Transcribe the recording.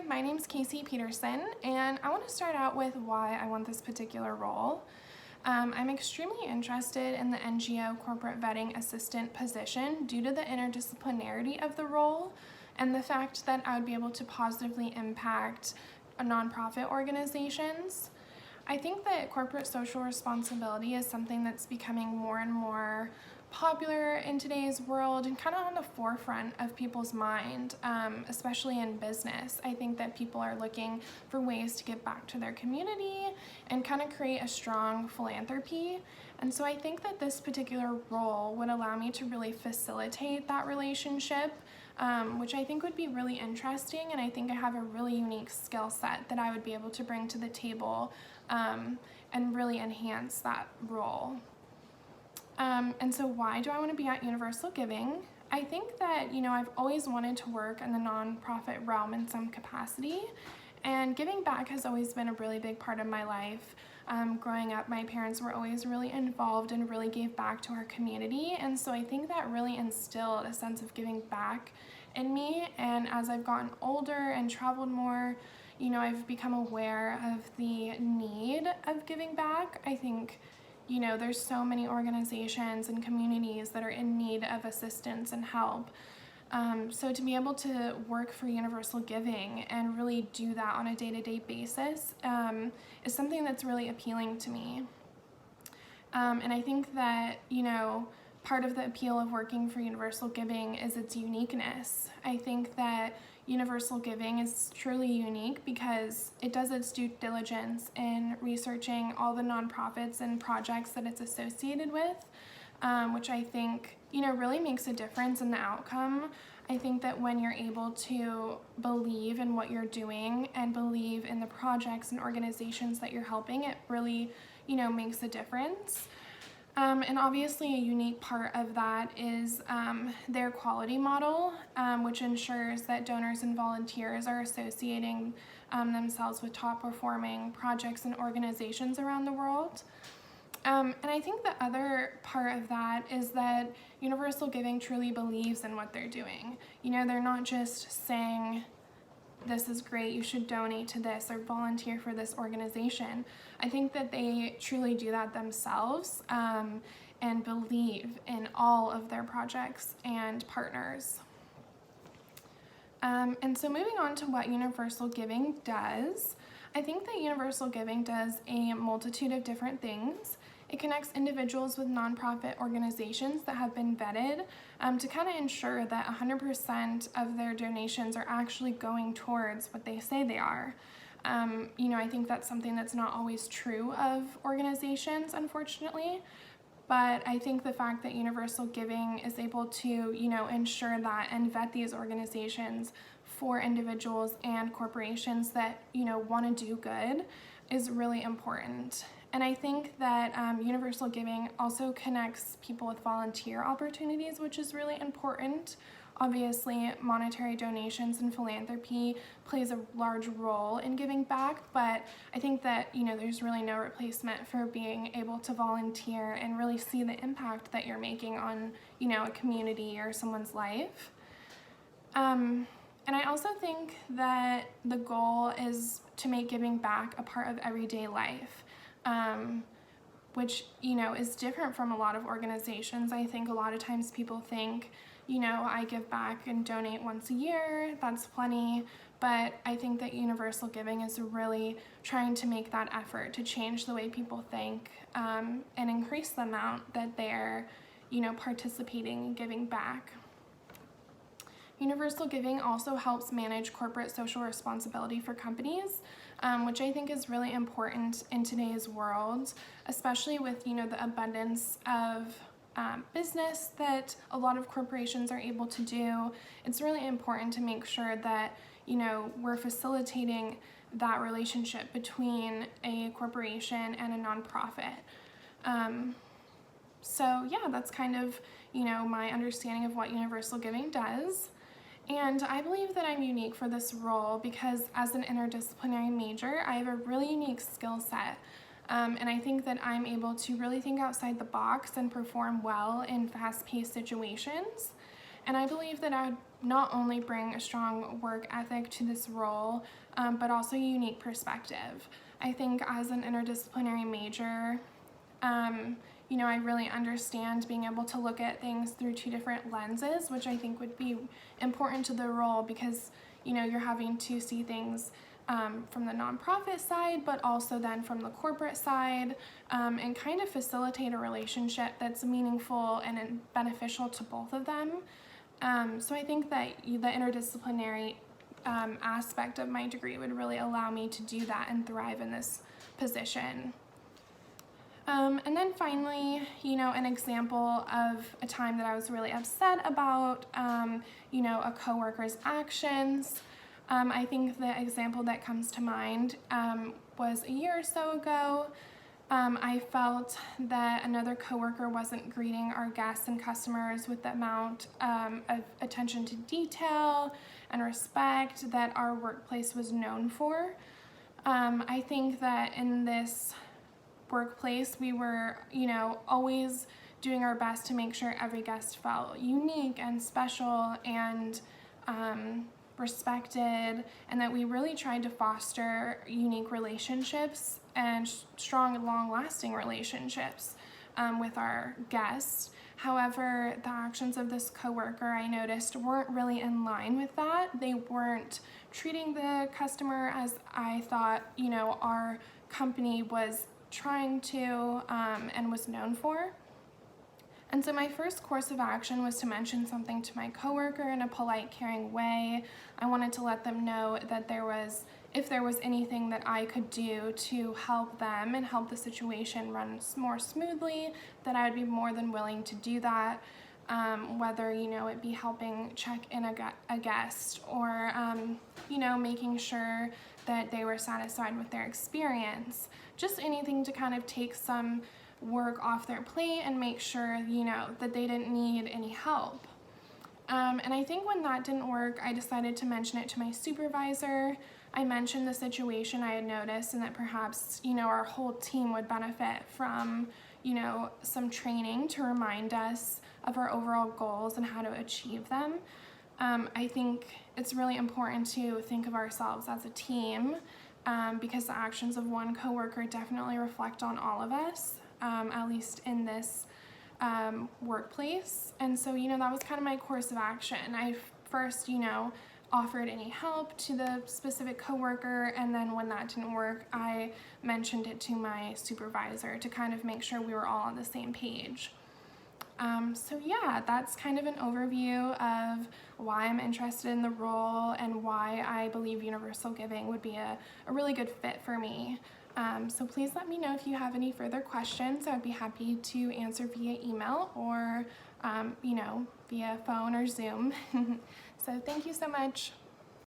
my name's Casey Peterson, and I want to start out with why I want this particular role. I'm extremely interested in the NGO corporate vetting assistant position due to the interdisciplinarity of the role and the fact that I would be able to positively impact nonprofit organizations. I think that corporate social responsibility is something that's becoming more and more popular in today's world and kind of on the forefront of people's mind, especially in business. I think that people are looking for ways to give back to their community and kind of create a strong philanthropy. And so I think that this particular role would allow me to really facilitate that relationship, which I think would be really interesting, and I think I have a really unique skill set that I would be able to bring to the table and really enhance that role. And so why do I want to be at UniversalGiving? I think that, I've always wanted to work in the nonprofit realm in some capacity, and giving back has always been a really big part of my life. Growing up, my parents were always really involved and really gave back to our community, and so I think that really instilled a sense of giving back in me. And as I've gotten older and traveled more, I've become aware of the need of giving back. I think there's so many organizations and communities that are in need of assistance and help. So to be able to work for UniversalGiving and really do that on a day-to-day basis is something that's really appealing to me. And I think that, part of the appeal of working for UniversalGiving is its uniqueness. I think that UniversalGiving is truly unique because it does its due diligence in researching all the nonprofits and projects that it's associated with, which I think, really makes a difference in the outcome. I think that when you're able to believe in what you're doing and believe in the projects and organizations that you're helping, it really, makes a difference. And obviously a unique part of that is their quality model, which ensures that donors and volunteers are associating themselves with top performing projects and organizations around the world. And I think the other part of that is that UniversalGiving truly believes in what they're doing. They're not just saying, this is great, you should donate to this or volunteer for this organization. I think that they truly do that themselves and believe in all of their projects and partners. And so moving on to what UniversalGiving does, I think that UniversalGiving does a multitude of different things. It connects individuals with nonprofit organizations that have been vetted to kind of ensure that 100% of their donations are actually going towards what they say they are. I think that's something that's not always true of organizations, unfortunately, but I think the fact that UniversalGiving is able to, ensure that and vet these organizations for individuals and corporations that, want to do good is really important. And I think that UniversalGiving also connects people with volunteer opportunities, which is really important. Obviously, monetary donations and philanthropy plays a large role in giving back, but I think that, there's really no replacement for being able to volunteer and really see the impact that you're making on, a community or someone's life. And I also think that the goal is to make giving back a part of everyday life. Which, is different from a lot of organizations. I think a lot of times people think, I give back and donate once a year, that's plenty, but I think that UniversalGiving is really trying to make that effort to change the way people think and increase the amount that they're, participating and giving back. UniversalGiving also helps manage corporate social responsibility for companies, which I think is really important in today's world, especially with, the abundance of business that a lot of corporations are able to do. It's really important to make sure that, we're facilitating that relationship between a corporation and a nonprofit. So yeah, that's kind of, my understanding of what UniversalGiving does. And I believe that I'm unique for this role because as an interdisciplinary major, I have a really unique skill set. And I think that I'm able to really think outside the box and perform well in fast-paced situations. And I believe that I would not only bring a strong work ethic to this role, but also a unique perspective. I think as an interdisciplinary major, I really understand being able to look at things through two different lenses, which I think would be important to the role because, you're having to see things from the nonprofit side, but also then from the corporate side, and kind of facilitate a relationship that's meaningful and beneficial to both of them. So I think that the interdisciplinary aspect of my degree would really allow me to do that and thrive in this position. And then finally, an example of a time that I was really upset about, a coworker's actions. I think the example that comes to mind was a year or so ago. I felt that another coworker wasn't greeting our guests and customers with the amount of attention to detail and respect that our workplace was known for. I think that in this workplace, we were, always doing our best to make sure every guest felt unique and special and respected, and that we really tried to foster unique relationships and strong and long-lasting relationships with our guests. However, the actions of this coworker I noticed weren't really in line with that. They weren't treating the customer as I thought, our company was trying to and was known for. And so my first course of action was to mention something to my coworker in a polite, caring way. I wanted to let them know that if there was anything that I could do to help them and help the situation run more smoothly, that I would be more than willing to do that. Whether, it be helping check in a guest or, making sure that they were satisfied with their experience. Just anything to kind of take some work off their plate and make sure, that they didn't need any help. And I think when that didn't work, I decided to mention it to my supervisor. I mentioned the situation I had noticed and that perhaps, our whole team would benefit from, some training to remind us of our overall goals and how to achieve them. I think it's really important to think of ourselves as a team because the actions of one coworker definitely reflect on all of us, at least in this workplace. And so, that was kind of my course of action. I first, offered any help to the specific coworker, and then when that didn't work, I mentioned it to my supervisor to kind of make sure we were all on the same page. So yeah, that's kind of an overview of why I'm interested in the role and why I believe UniversalGiving would be a really good fit for me. So please let me know if you have any further questions. I'd be happy to answer via email or, via phone or Zoom. So thank you so much.